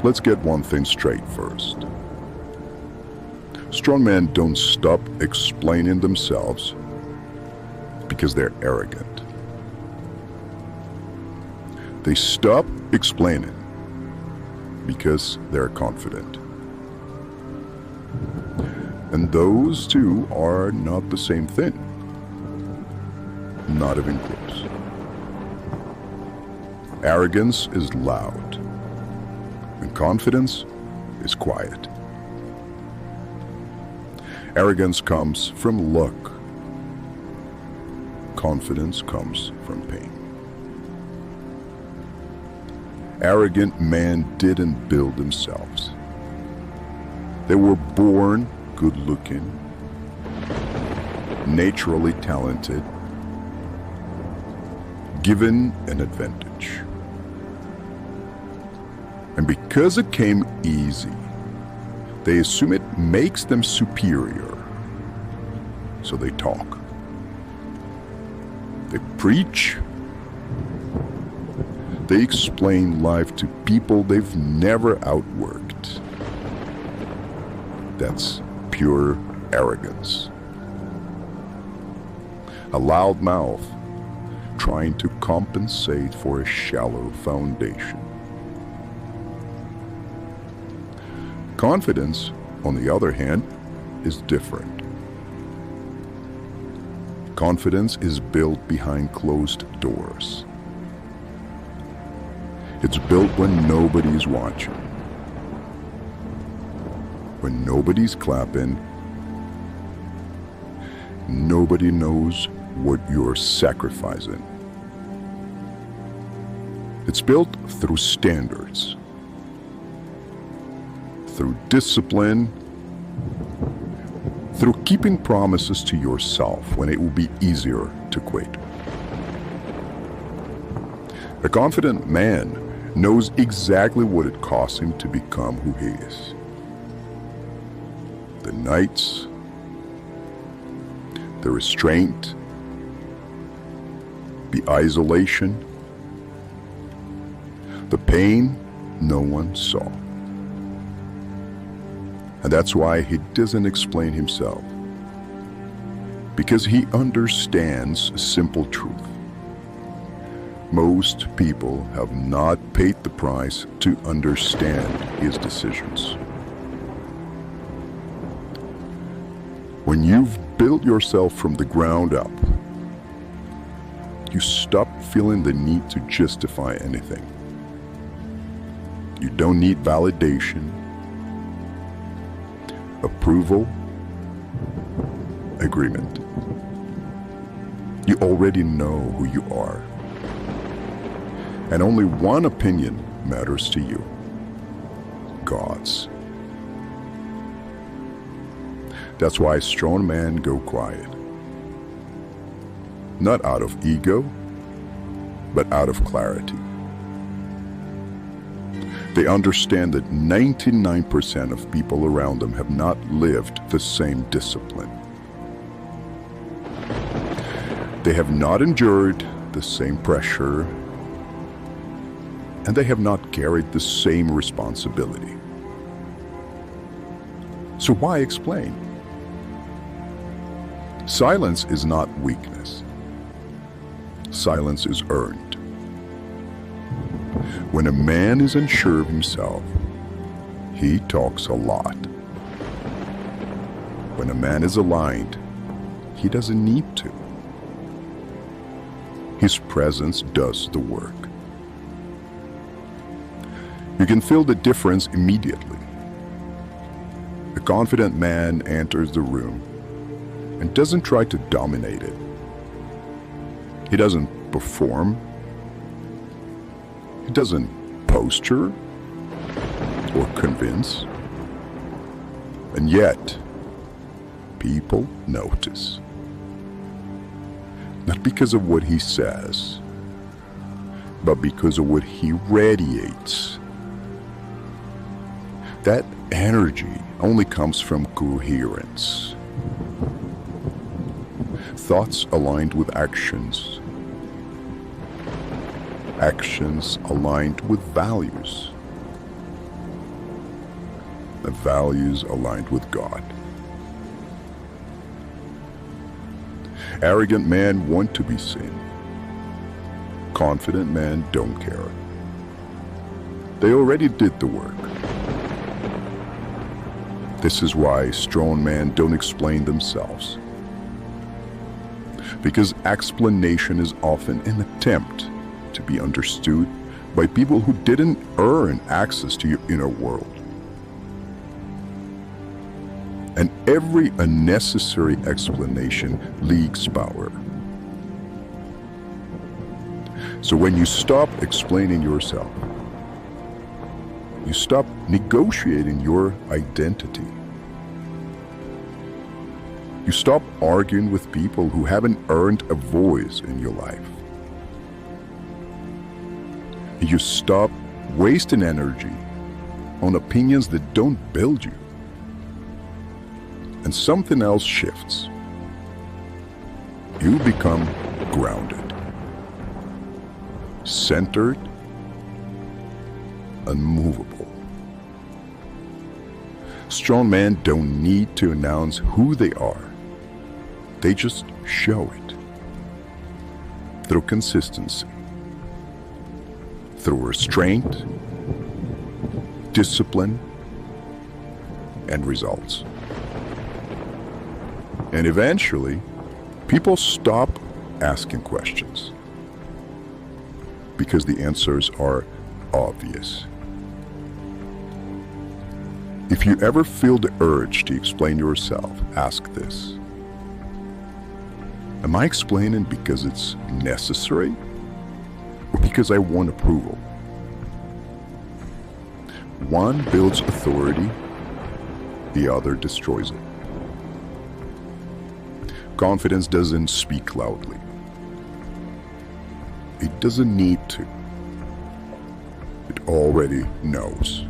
Let's get one thing straight first. Strong men don't stop explaining themselves because they're arrogant. They stop explaining because they're confident. And those two are not the same thing. Not even close. Arrogance is loud, and confidence is quiet. Arrogance comes from luck. Confidence comes from pain. Arrogant men didn't build themselves. They were born good-looking, naturally talented, given an advantage. And because it came easy, they assume it makes them superior. So they talk. They preach. They explain life to people they've never outworked. That's pure arrogance. A loud mouth trying to compensate for a shallow foundation. Confidence, on the other hand, is different. Confidence is built behind closed doors. It's built when nobody's watching, when nobody's clapping, nobody knows what you're sacrificing. It's built through standards, through discipline, through keeping promises to yourself when it will be easier to quit. A confident man knows exactly what it costs him to become who he is. The nights, the restraint, the isolation, the pain no one saw. And that's why he doesn't explain himself. Because he understands a simple truth. Most people have not paid the price to understand his decisions. When you've built yourself from the ground up, you stop feeling the need to justify anything. You don't need validation, approval, agreement. You already know who you are. And only one opinion matters to you: God's. That's why strong men go quiet. Not out of ego, but out of clarity. They understand that 99% of people around them have not lived the same discipline. They have not endured the same pressure, and they have not carried the same responsibility. So why explain? Silence is not weakness. Silence is earned. When a man is unsure of himself, he talks a lot. When a man is aligned, he doesn't need to. His presence does the work. You can feel the difference immediately. A confident man enters the room and doesn't try to dominate it. He doesn't perform. He doesn't posture or convince. And yet, people notice. Not because of what he says, but because of what he radiates. That energy only comes from coherence. Thoughts aligned with actions. Actions aligned with values. and values aligned with God. Arrogant men want to be seen. Confident men don't care. They already did the work. This is why strong men don't explain themselves. Because explanation is often an attempt to be understood by people who didn't earn access to your inner world. And every unnecessary explanation leaks power. So when you stop explaining yourself, you stop negotiating your identity. You stop arguing with people who haven't earned a voice in your life. You stop wasting energy on opinions that don't build you. And something else shifts. You become grounded, centered, unmovable. Strong men don't need to announce who they are. They just show it. Through consistency, through restraint, discipline, and results. And eventually, people stop asking questions because the answers are obvious. If you ever feel the urge to explain yourself, ask this. Am I explaining because it's necessary or because I want approval? One builds authority, the other destroys it. Confidence doesn't speak loudly. It doesn't need to. It already knows.